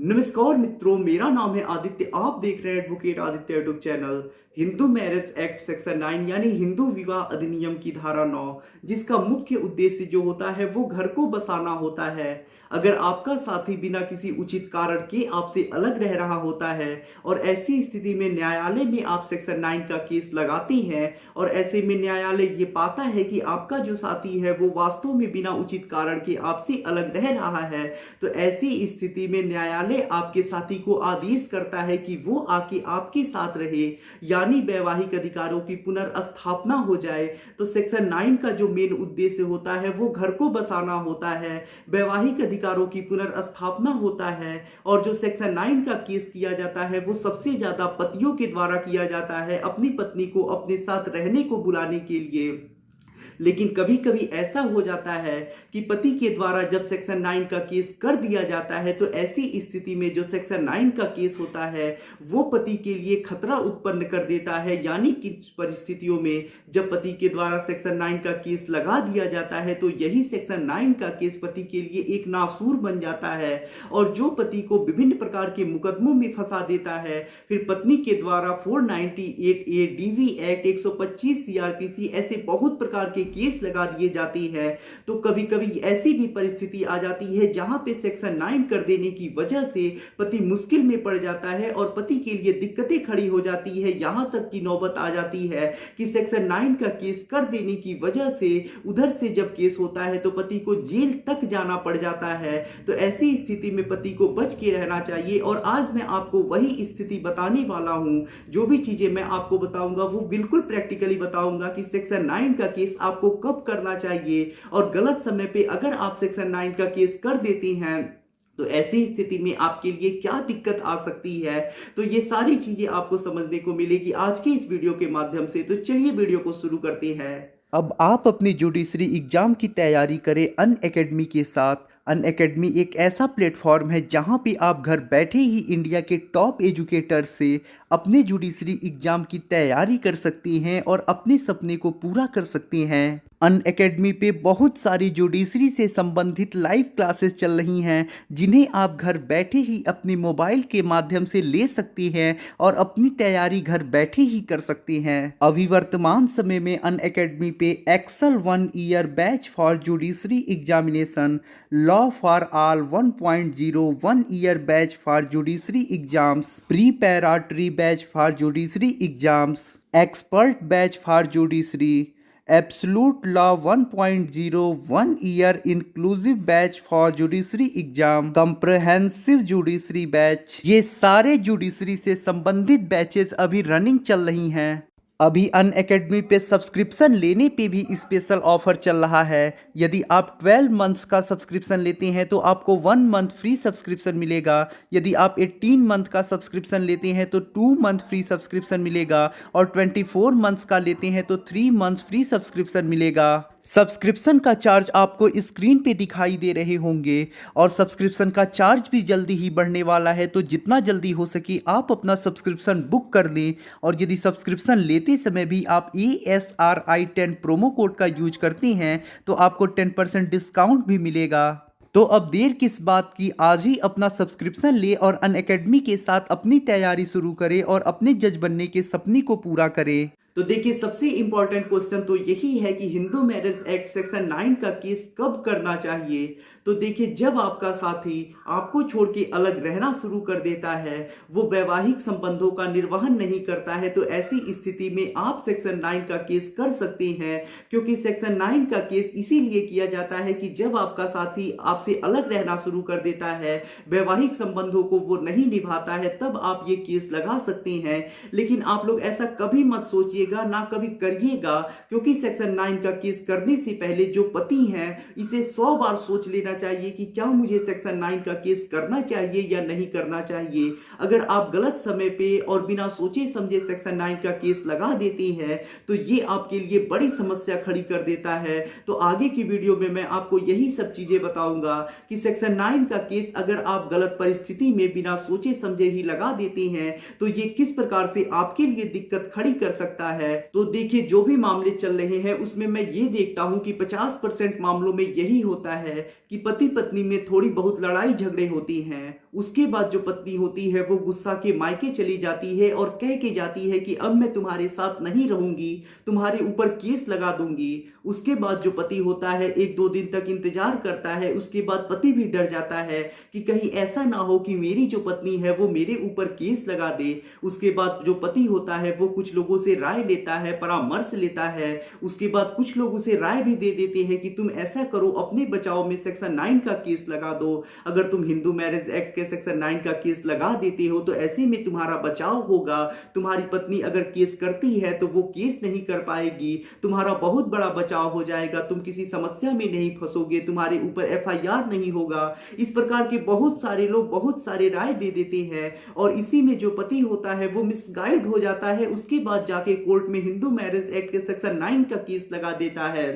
नमस्कार मित्रों, मेरा नाम है आदित्य। आप देख रहे हैं advocate Aditya YouTube channel. Hindu marriage act section 9 यानी हिंदू विवाह अधिनियम की धारा 9, जिसका मुख्य उद्देश्य जो होता है वो घर को बसाना होता है। अगर आपका साथी बिना किसी उचित कारण के आपसे अलग रह रहा होता है और ऐसी स्थिति में न्यायालय में आप सेक्शन 9 का केस लगाती हैं और ऐसे में न्यायालय ये पाता है कि आपका जो साथी है वो वास्तव में बिना उचित कारण के आपसे अलग रह रहा है, तो ऐसी स्थिति में न्यायालय आपके साथी को आदेश करता है कि वो आके आपके साथ रहे, यानी वैवाहिक अधिकारों की पुनर्स्थापना हो जाए। तो सेक्शन 9 का जो मेन उद्देश्य होता है वो घर को बसाना होता है, वैवाहिक अधिकारों की पुनर्स्थापना होता है। और जो सेक्शन 9 का केस किया जाता है वो सबसे ज्यादा पतियों के द्वारा किया जाता है, अपनी पत्नी को अपने साथ रहने को बुलाने के लिए। लेकिन कभी कभी ऐसा हो जाता है कि पति के द्वारा जब सेक्शन 9 का केस कर दिया जाता है तो ऐसी स्थिति में जो सेक्शन 9 का केस होता है वो पति के लिए खतरा उत्पन्न कर देता है, यानी कि परिस्थितियों में जब पति के द्वारा सेक्शन 9 का केस लगा दिया जाता है तो यही सेक्शन 9 का केस पति के लिए एक नासूर बन जाता है और जो पति को विभिन्न प्रकार के मुकदमों में फंसा देता है। फिर पत्नी के द्वारा 498A DV एक्ट 125 CRPC ऐसे बहुत प्रकार के केस लगा दिए जाते हैं। तो कभी कभी ऐसी भी परिस्थिति आ जाती है जहां पे सेक्शन 9 कर देने की वजह से पति मुश्किल में पड़ जाता है और पति के लिए दिक्कतें खड़ी हो जाती है। यहां तक की नौबत आ जाती है कि सेक्शन 9 का केस कर देने की वजह से उधर से जब केस होता है तो पति को जेल तक जाना पड़ जाता है। तो ऐसी स्थिति में पति को बच के रहना चाहिए और आज मैं आपको वही स्थिति बताने वाला हूं। जो भी चीजें मैं आपको बताऊंगा वो बिल्कुल प्रैक्टिकली बताऊंगा कि सेक्शन 9 का केस आपको कब करना चाहिए और गलत समय पे अगर आप सेक्शन 9 का केस कर देती हैं तो ऐसी स्थिति में आपके लिए क्या दिक्कत आ सकती है। तो ये सारी चीजें आपको समझने को मिलेगी आज के इस वीडियो के माध्यम से। तो चलिए वीडियो को शुरू करते हैं। अब आप अपनी जुडिशरी एग्जाम की तैयारी करें अनअकैडमी के साथ। अनअकैडमी एक ऐसा प्लेटफॉर्म है जहां पे आप घर बैठे ही इंडिया के टॉप एजुकेटर से अपने जुडिशरी एग्जाम की तैयारी कर सकती हैं और अपने सपने को पूरा कर सकती हैं। अनअकैडमी पे बहुत सारी जुडिशरी से संबंधित लाइव क्लासेस चल रही हैं जिन्हें आप घर बैठे ही अपने मोबाइल के माध्यम से ले सकती हैं और अपनी तैयारी घर बैठे ही कर सकती हैं। अभी वर्तमान समय में अनअकैडमी पे Excel 1 year batch for judiciary examination, law for all 1.0 1 year batch for judiciary exams, preparatory batch for judiciary exams, expert batch for judiciary, absolute law 1.0 1 year inclusive batch for judiciary exam, comprehensive judiciary batch, ये सारे judiciary से संबंधित batches अभी running चल रही हैं। अभी Unacademy पे सब्सक्रिप्शन लेने पे भी स्पेशल ऑफर चल रहा है। यदि आप 12 मंथ्स का सब्सक्रिप्शन लेते हैं तो आपको 1 मंथ फ्री सब्सक्रिप्शन मिलेगा। यदि आप 18 मंथ का सब्सक्रिप्शन लेते हैं तो 2 मंथ फ्री सब्सक्रिप्शन मिलेगा और 24 मंथ्स का लेते हैं तो 3 मंथ्स फ्री सब्सक्रिप्शन मिलेगा। सब्सक्रिप्शन का चार्ज आपको स्क्रीन पे दिखाई दे रहे होंगे और सब्सक्रिप्शन का चार्ज भी जल्दी ही बढ़ने वाला है, तो जितना जल्दी हो सके आप अपना सब्सक्रिप्शन बुक कर लें। और यदि सब्सक्रिप्शन लेते समय भी आप ASRI 10 प्रोमो कोड का यूज करते हैं तो आपको 10% डिस्काउंट भी मिलेगा। तो अब देर किस बात की, आज ही अपना सब्सक्रिप्शन ले और अनअकैडमी के साथ अपनी तैयारी शुरू करें और अपने जज बनने के सपने को पूरा करें। तो देखिए, सबसे इंपॉर्टेंट क्वेश्चन तो यही है कि हिंदू मैरिज एक्ट सेक्शन 9 का केस कब करना चाहिए। तो देखिए, जब आपका साथी आपको छोड़ के अलग रहना शुरू कर देता है, वो वैवाहिक संबंधों का निर्वहन नहीं करता है, तो ऐसी स्थिति में आप सेक्शन 9 का केस कर सकते हैं। क्योंकि सेक्शन 9 का केस इसीलिए किया जाता है कि जब आपका साथी आपसे अलग रहना शुरू कर देता है, वैवाहिक संबंधों को वो नहीं निभाता है, तब आप ये केस लगा सकते हैं। लेकिन आप लोग ऐसा कभी मत सोचिए, ना कभी करिएगा, क्योंकि सेक्शन 9 का केस करने से पहले जो पति हैं इसे 100 बार सोच लेना चाहिए कि क्या मुझे सेक्शन 9 का केस करना चाहिए या नहीं करना चाहिए। अगर आप गलत समय पे और बिना सोचे समझे सेक्शन 9 का केस लगा देते हैं तो ये आपके लिए बड़ी समस्या खड़ी कर देता है। तो आगे की वीडियो में मैं आपको यही सब चीजें बताऊंगा कि सेक्शन 9 का केस अगर आप गलत परिस्थिति में बिना सोचे समझे ही लगा देते हैं तो ये किस प्रकार से आपके लिए दिक्कत खड़ी कर सकता है। तो देखिए, जो भी मामले चल रहे हैं उसमें मैं ये देखता हूं कि 50% मामलों में यही होता है कि पति पत्नी में थोड़ी बहुत लड़ाई झगड़े होती हैं उसके बाद जो पत्नी होती है वो गुस्सा के मायके चली जाती है और कह के जाती है कि अब मैं तुम्हारे साथ नहीं रहूंगी, तुम्हारे ऊपर केस लगा दूंगी। उसके बाद जो पति होता है एक दो दिन तक इंतजार करता है, उसके बाद पति भी डर जाता है कि कहीं ऐसा ना हो कि मेरी जो पत्नी है वो मेरे ऊपर केस लगा दे। उसके बाद जो पति होता है वो कुछ लोगों से राय लेता है, परामर्श लेता है। उसके बाद कुछ लोग उसे राय भी दे देते हैं कि तुम ऐसा करो, अपने बचाव में सेक्शन 9 का केस लगा दो। अगर तुम हिंदू मैरिज एक्ट के सेक्शन 9 का केस लगा देते हो तो ऐसे में तुम्हारा बचाव होगा। तुम्हारी पत्नी अगर केस करती है तो वो केस नहीं कर पाएगी, तुम्हारा बहुत बड़ा बचाव हो जाएगा, तुम किसी समस्या में नहीं फंसोगे, तुम्हारे ऊपर एफआईआर नहीं होगा। इस प्रकार के बहुत सारे लोग बहुत सारे राय दे देते हैं और इसी में जो पति होता है वो मिसगाइड हो जाता है। उसके बाद जाके कोर्ट में हिंदू मैरिज एक्ट के सेक्शन 9 का केस लगा देता है।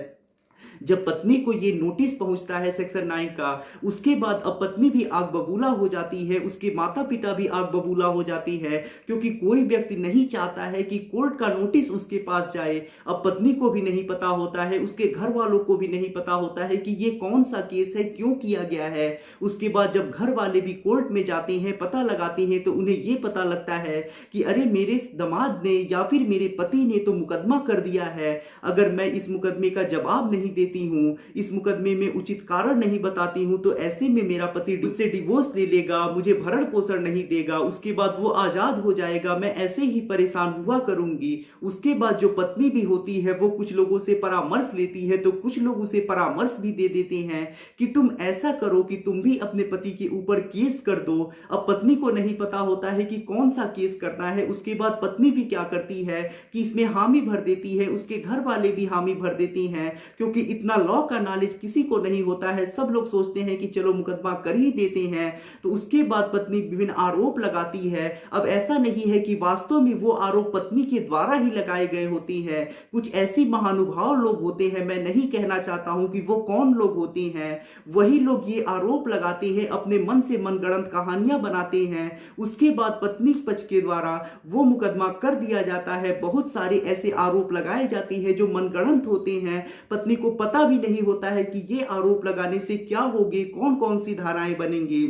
जब पत्नी को ये नोटिस पहुंचता है सेक्शन 9 का, उसके बाद अब पत्नी भी आग बबूला हो जाती है, उसके माता पिता भी आग बबूला हो जाती है, क्योंकि कोई व्यक्ति नहीं चाहता है कि कोर्ट का नोटिस उसके पास जाए। अब पत्नी को भी नहीं पता होता है, उसके घर वालों को भी नहीं पता होता है कि ये कौन सा केस है, क्यों किया गया है। उसके बाद जब घर वाले भी कोर्ट में जाते हैं, पता लगाते हैं, तो उन्हें ये पता लगता है कि अरे मेरे दामाद ने या फिर मेरे पति ने तो मुकदमा कर दिया है। अगर मैं इस मुकदमे का जवाब नहीं देती हूँ, इस मुकदमे में उचित कारण नहीं बताती हूँ, तो ऐसे में मेरा पति मुझसे डिवोर्स ले लेगा, मुझे भरण पोषण नहीं देगा, उसके बाद वो आजाद हो जाएगा, मैं ऐसे ही परेशान हुआ करूंगी। उसके बाद जो पत्नी भी होती है वो कुछ लोगों से परामर्श लेती है, तो कुछ लोग उसे परामर्श भी दे देते हैं कि तुम ऐसा करो कि तुम भी अपने पति के ऊपर केस कर दो। अब पत्नी को नहीं पता होता है कि कौन सा केस करना है। उसके बाद पत्नी भी क्या करती है कि इसमें हामी भर देती है, उसके घर वाले भी हामी भर देती हैं, क्योंकि इतना लॉ का नॉलेज किसी को नहीं होता है। सब लोग सोचते हैं कि चलो मुकदमा कर ही देते हैं। तो उसके बाद पत्नी विभिन्न आरोप लगाती है। अब ऐसा नहीं है कि वास्तव में वो आरोप पत्नी के द्वारा ही लगाए गए होती है। कुछ ऐसी महानुभाव लोग होते हैं, मैं नहीं कहना चाहता हूं कि वो कौन लोग होते हैं, वही लोग ये आरोप लगाते हैं, अपने मन से मनगढ़ंत कहानियां बनाते हैं। उसके बाद पत्नी पक्ष के द्वारा वो मुकदमा कर दिया जाता है। बहुत सारे ऐसे आरोप लगाए जाते हैं जो मनगढ़ंत होते हैं। पत्नी को पता भी नहीं होता है कि ये आरोप लगाने से क्या होगे, कौन कौन सी धाराएं बनेंगी।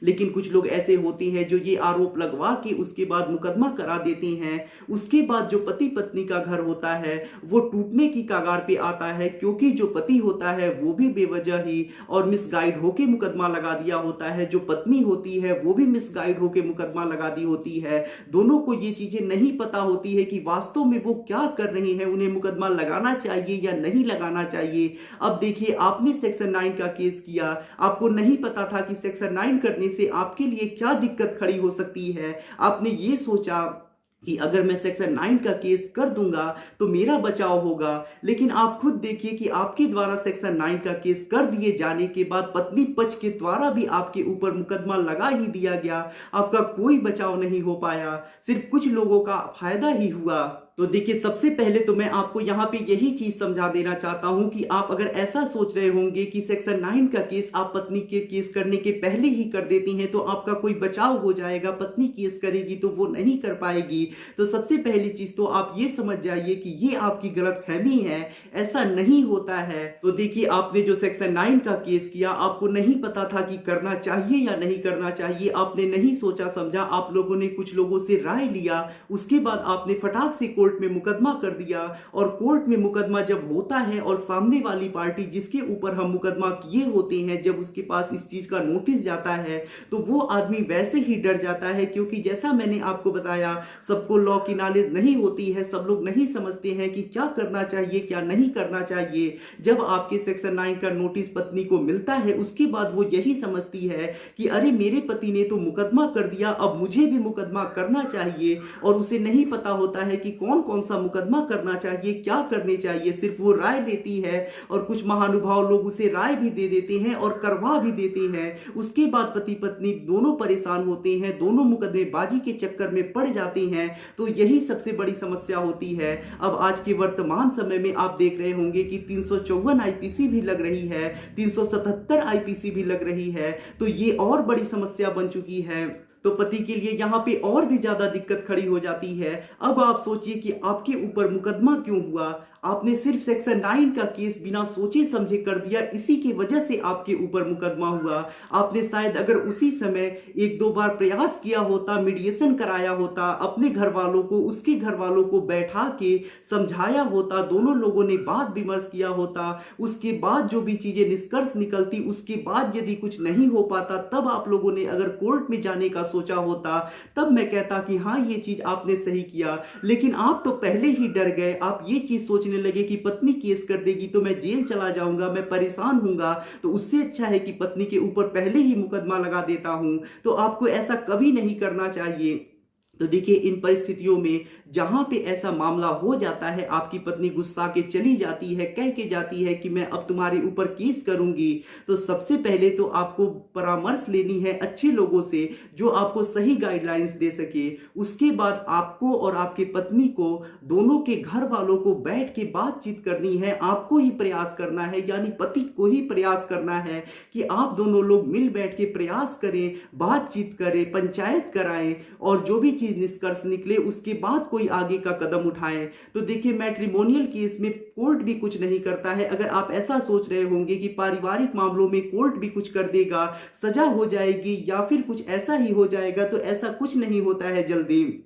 लेकिन कुछ लोग ऐसे होते हैं जो ये आरोप लगवा के उसके बाद मुकदमा करा देते हैं। उसके बाद जो पति पत्नी का घर होता है वो टूटने की कगार पे आता है, क्योंकि जो पति होता है वो भी बेवजह ही और मिसगाइड होके मुकदमा लगा दिया होता है, जो पत्नी होती है वो भी मिसगाइड होके मुकदमा लगा दी होती है। दोनों को ये चीजें नहीं पता होती है कि वास्तव में वो क्या कर रही हैं, उन्हें मुकदमा लगाना चाहिए या नहीं लगाना चाहिए। अब देखिए, आपने सेक्शन 9 का केस किया, आपको नहीं पता था कि सेक्शन 9 करने से आपके लिए क्या दिक्कत खड़ी हो सकती है। आपने ये सोचा कि अगर मैं सेक्शन 9 का केस कर दूंगा तो मेरा बचाव होगा। लेकिन आप खुद देखिए कि आपके द्वारा सेक्शन 9 का केस कर दिए जाने के बाद पत्नी पक्ष के द्वारा भी आपके ऊपर मुकदमा लगा ही दिया गया, आपका कोई बचाव नहीं हो पाया, सिर्फ कुछ लोगों का फायदा ही हुआ। तो देखिए, सबसे पहले तो मैं आपको यहाँ पे यही चीज समझा देना चाहता हूं कि आप अगर ऐसा सोच रहे होंगे कि सेक्शन 9 का केस आप पत्नी के केस करने के पहले ही कर देती हैं तो आपका कोई बचाव हो जाएगा, पत्नी केस करेगी तो वो नहीं कर पाएगी, तो सबसे पहली चीज तो आप ये समझ जाइए कि ये आपकी गलतफहमी है, ऐसा नहीं होता है। तो देखिए, आपने जो सेक्शन 9 का केस किया, आपको नहीं पता था कि करना चाहिए या नहीं करना चाहिए, आपने नहीं सोचा समझा, आप लोगों ने कुछ लोगों से राय लिया, उसके बाद आपने फटाक से कोर्ट में मुकदमा कर दिया। और कोर्ट में मुकदमा जब होता है और सामने वाली पार्टी जिसके ऊपर हम मुकदमा किए होते हैं, जब उसके पास इस चीज का नोटिस जाता है तो वो आदमी वैसे ही डर जाता है, क्योंकि जैसा मैंने आपको बताया, सबको लॉ की नॉलेज नहीं होती है, सब लोग नहीं समझते हैं कि क्या करना चाहिए क्या नहीं करना चाहिए। जब आपके सेक्शन 9 का नोटिस पत्नी को मिलता है, उसके बाद वो यही समझती है कि अरे मेरे पति ने तो मुकदमा कर दिया, अब मुझे भी मुकदमा करना चाहिए। और उसे नहीं पता होता है कि कौन कौन सा मुकदमा करना चाहिए, क्या करने चाहिए, सिर्फ वो राय लेती है और कुछ महानुभाव लोग उसे राय भी दे देते हैं और करवा भी देते हैं। उसके बाद पति पत्नी दोनों परेशान होते हैं, दोनों मुकदमेबाजी के चक्कर में पड़ जाते हैं। तो यही सबसे बड़ी समस्या होती है। अब आज के वर्तमान समय में आप देख रहे होंगे कि 354 आईपीसी भी लग रही है, 377 आईपीसी भी लग रही है, तो ये और बड़ी समस्या बन चुकी है। तो पति के लिए यहाँ पे और भी ज्यादा दिक्कत खड़ी हो जाती है। अब आप सोचिए कि आपके ऊपर मुकदमा क्यों हुआ, आपने सिर्फ सेक्शन 9 का केस बिना सोचे समझे कर दिया, इसी की वजह से आपके ऊपर मुकदमा हुआ। आपने शायद अगर उसी समय एक दो बार प्रयास किया होता, मीडिएशन कराया होता, अपने घर वालों को उसके घर वालों को बैठा के समझाया होता, दोनों लोगों ने बात विमर्श किया होता, उसके बाद जो भी चीजें निष्कर्ष निकलती, उसके बाद यदि कुछ नहीं हो पाता, तब आप लोगों ने अगर कोर्ट में जाने का सोचा होता, तब मैं कहता कि हाँ ये चीज आपने सही किया। लेकिन आप तो पहले ही डर गए। आप ये चीज सोचने लगे कि पत्नी केस कर देगी तो मैं जेल चला जाऊंगा, मैं परेशान हूंगा, तो उससे अच्छा है कि पत्नी के ऊपर पहले ही मुकदमा लगा देता हूं। तो आपको ऐसा कभी नहीं करना चाहिए। तो देखिए, इन परिस्थितियों में जहां पे ऐसा मामला हो जाता है, आपकी पत्नी गुस्सा के चली जाती है, कह के जाती है कि मैं अब तुम्हारे ऊपर केस करूंगी, तो सबसे पहले तो आपको परामर्श लेनी है अच्छे लोगों से जो आपको सही गाइडलाइंस दे सके। उसके बाद आपको और आपकी पत्नी को, दोनों के घर वालों को बैठ के बातचीत करनी है। आपको ही प्रयास करना है, यानी पति को ही प्रयास करना है कि आप दोनों लोग मिल बैठ के प्रयास करें, बातचीत करें, पंचायत कराएं, और जो भी निष्कर्ष निकले उसके बाद कोई आगे का कदम उठाएं। तो देखिए, मैट्रिमोनियल केस में कोर्ट भी कुछ नहीं करता है। अगर आप ऐसा सोच रहे होंगे कि पारिवारिक मामलों में कोर्ट भी कुछ कर देगा, सजा हो जाएगी या फिर कुछ ऐसा ही हो जाएगा, तो ऐसा कुछ नहीं होता है जल्दी।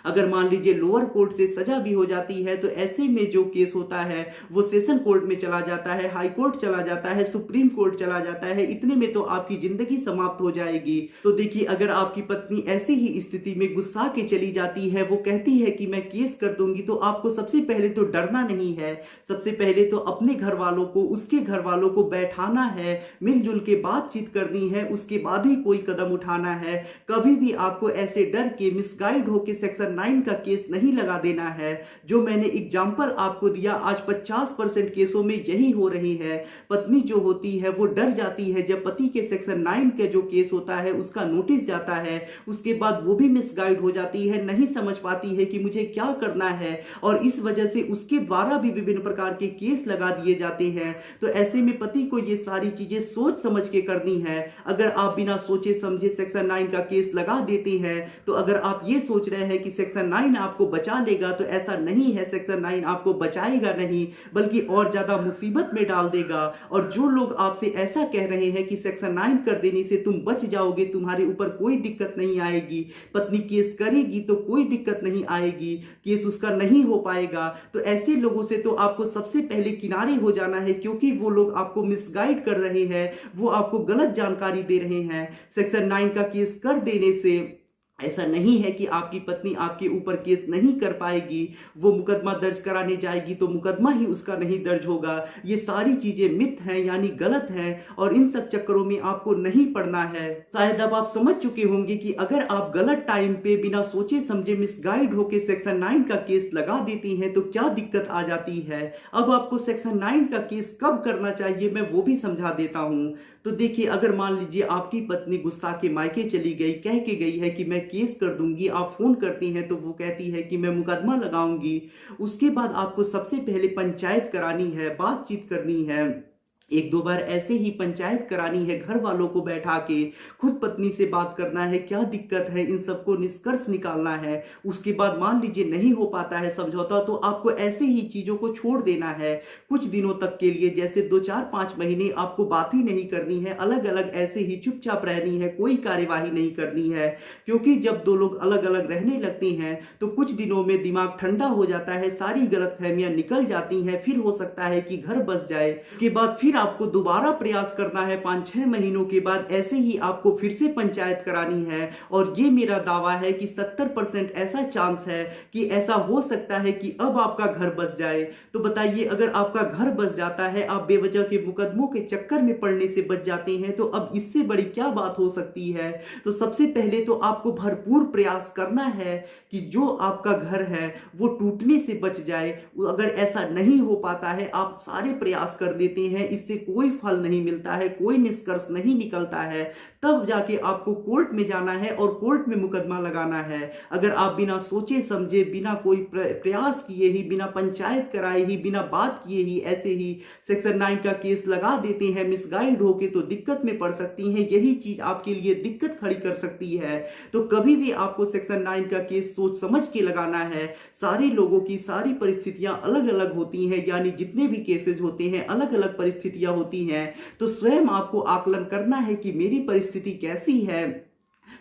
अगर मान लीजिए लोअर कोर्ट से सजा भी हो जाती है, तो ऐसे में जो केस होता है वो सेशन कोर्ट में चला जाता है, हाई कोर्ट चला जाता है, सुप्रीम कोर्ट चला जाता है। इतने में तो आपकी जिंदगी समाप्त हो जाएगी। तो देखिए, अगर आपकी पत्नी ऐसी ही स्थिति में गुस्सा के चली जाती है, वो कहती है कि मैं केस कर दूंगी, तो आपको सबसे पहले तो डरना नहीं है। सबसे पहले तो अपने घर वालों को, उसके घर वालों को बैठाना है, मिलजुल के बातचीत करनी है, उसके बाद ही कोई कदम उठाना है। कभी भी आपको ऐसे डर के, मिसगाइड होकर सेक्शन 9 का केस नहीं लगा देना है। जो मैंने एग्जाम्पल आपको दिया, आज 50% केसों में यही हो रही है। पत्नी जो होती है वो डर जाती है जब पति के सेक्शन 9 का जो केस होता है उसका नोटिस जाता है, उसके बाद वो भी मिसगाइड हो जाती है, नहीं समझ पाती है कि मुझे क्या करना है, और इस वजह से उसके द्वारा भी विभिन्न प्रकार के केस लगा दिए जाते हैं। तो ऐसे में पति को ये सारी चीजें सोच समझ के करनी है। अगर आप बिना सोचे समझे सेक्शन 9 का केस लगा देते हैं, तो अगर आप ये सोच रहे हैं कि सेक्शन 9 आपको बचा लेगा, तो ऐसा नहीं है। सेक्शन 9 आपको बचाएगा नहीं, बल्कि और ज्यादा मुसीबत में डाल देगा। और जो लोग आपसे ऐसा कह रहे हैं कि सेक्शन 9 कर देने से तुम बच जाओगे, तुम्हारे ऊपर कोई दिक्कत नहीं आएगी, पत्नी केस करेगी तो कोई दिक्कत नहीं आएगी, केस उसका नहीं हो पाएगा, तो ऐसे लोगों से तो आपको सबसे पहले किनारे हो जाना है, क्योंकि वो लोग आपको मिसगाइड कर रहे हैं, वो आपको गलत जानकारी दे रहे हैं। सेक्शन 9 का केस कर देने से ऐसा नहीं है कि आपकी पत्नी आपके ऊपर केस नहीं कर पाएगी, वो मुकदमा दर्ज कराने जाएगी तो मुकदमा ही उसका नहीं दर्ज होगा। ये सारी चीजें मिथ हैं, यानी गलत हैं, और इन सब चक्करों में आपको नहीं पड़ना है। शायद अब आप समझ चुके होंगे कि अगर आप गलत टाइम पे बिना सोचे समझे मिसगाइड होकर सेक्शन 9 का केस लगा देती हैं तो क्या दिक्कत आ जाती है। अब आपको सेक्शन 9 का केस कब करना चाहिए मैं वो भी समझा देता हूं। तो देखिए, अगर मान लीजिए आपकी पत्नी गुस्सा के मायके चली गई, कह के गई है कि मैं केस कर दूंगी, आप फोन करती हैं तो वो कहती है कि मैं मुकदमा लगाऊंगी, उसके बाद आपको सबसे पहले पंचायत करानी है, बातचीत करनी है, एक दो बार ऐसे ही पंचायत करानी है, घर वालों को बैठा के खुद पत्नी से बात करना है, क्या दिक्कत है, इन सबको निष्कर्ष निकालना है। उसके बाद मान लीजिए नहीं हो पाता है समझौता, तो आपको ऐसे ही चीजों को छोड़ देना है कुछ दिनों तक के लिए, जैसे 2-4-5 महीने आपको बात ही नहीं करनी है, अलग अलग ऐसे ही चुपचाप रहनी है, कोई कार्यवाही नहीं करनी है। क्योंकि जब दो लोग अलग अलग रहने लगते हैं तो कुछ दिनों में दिमाग ठंडा हो जाता है, सारी गलतफहमियां निकल जाती हैं, फिर हो सकता है कि घर बस जाए। उसके बाद फिर आपको दोबारा प्रयास करना है 5-6 महीनों के बाद, ऐसे ही आपको फिर से पंचायत करानी है। और ये मेरा दावा है कि 70% ऐसा चांस है कि ऐसा हो सकता है कि अब आपका घर बस जाए। तो बताइए, अगर आपका घर बस जाता है, आप बेवजह के मुकदमों के चक्कर में पड़ने से बच जाते हैं, तो अब इससे बड़ी क्या बात हो सकती है। तो सबसे पहले तो आपको भरपूर प्रयास करना है कि जो आपका घर है वो टूटने से बच जाए। अगर ऐसा नहीं हो पाता है, आप सारे प्रयास कर देते हैं, इस इससे कोई फल नहीं मिलता है, कोई निष्कर्ष नहीं निकलता है, तब जाके आपको कोर्ट में जाना है और कोर्ट में मुकदमा लगाना है। अगर आप बिना सोचे समझे, बिना कोई प्रयास किए ही, बिना पंचायत कराए ही, बिना बात किए ही ऐसे ही सेक्शन 9 का केस लगा देते हैं मिसगाइड होके, तो दिक्कत में पड़ सकती हैं। यही चीज आपके लिए दिक्कत खड़ी कर सकती है। तो कभी भी आपको सेक्शन 9 का केस सोच समझ के लगाना है। सारे लोगों की सारी परिस्थितियां अलग अलग होती हैं, यानी जितने भी केसेस होते हैं अलग अलग परिस्थितियां होती हैं। तो स्वयं आपको आकलन करना है कि मेरी परिस्थिति कैसी है,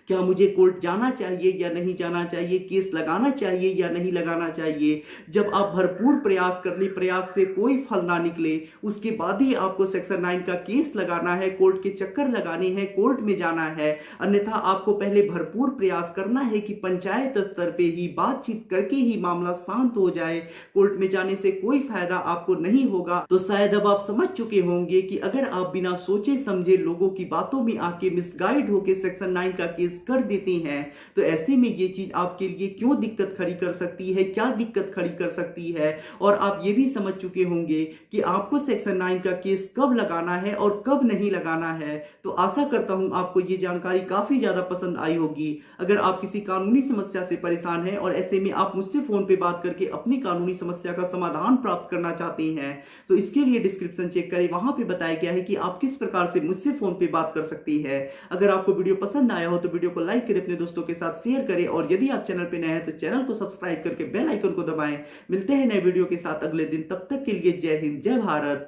क्या मुझे कोर्ट जाना चाहिए या नहीं जाना चाहिए, केस लगाना चाहिए या नहीं लगाना चाहिए। जब आप भरपूर प्रयास कर ले, प्रयास से कोई फल ना निकले, उसके बाद ही आपको सेक्शन 9 का केस लगाना है, कोर्ट के चक्कर लगाने हैं, कोर्ट में जाना है। अन्यथा आपको पहले भरपूर प्रयास करना है कि पंचायत स्तर पे ही बातचीत करके ही मामला शांत हो जाए। कोर्ट में जाने से कोई फायदा आपको नहीं होगा। तो शायद अब आप समझ चुके होंगे कि अगर आप बिना सोचे समझे लोगों की बातों में आके मिसगाइड होके सेक्शन 9 का केस कर देते हैं, तो ऐसे में ये चीज आपके लिए क्यों दिक्कत खड़ी कर सकती है, क्या दिक्कत खड़ी कर सकती है। और आप ये भी समझ चुके होंगे कि आपको सेक्शन 9 का केस कब लगाना है और कब नहीं लगाना है। तो आशा करता हूं आपको ये जानकारी काफी ज्यादा पसंद आई होगी। अगर आप किसी कानूनी समस्या से परेशान हैं और ऐसे में आप मुझसे फोन पे बात करके अपनी कानूनी समस्या का समाधान प्राप्त करना चाहते हैं, तो इसके लिए डिस्क्रिप्शन चेक करें, वहां पे बताया गया है कि आप किस प्रकार से मुझसे फोन पे बात कर सकती है। अगर आपको वीडियो पसंद आया हो तो वीडियो को लाइक करें, अपने दोस्तों के साथ शेयर करें, और यदि आप चैनल पे नए हैं तो चैनल को सब्सक्राइब करके बेल आइकन को दबाएं। मिलते हैं नए वीडियो के साथ अगले दिन, तब तक के लिए जय हिंद, जय भारत।